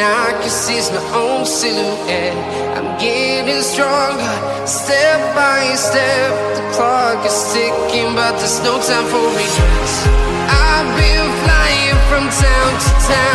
I can see it's my own silhouette. I'm getting stronger, step by step. The clock is ticking, but there's no time for regrets. I've been flying from town to town.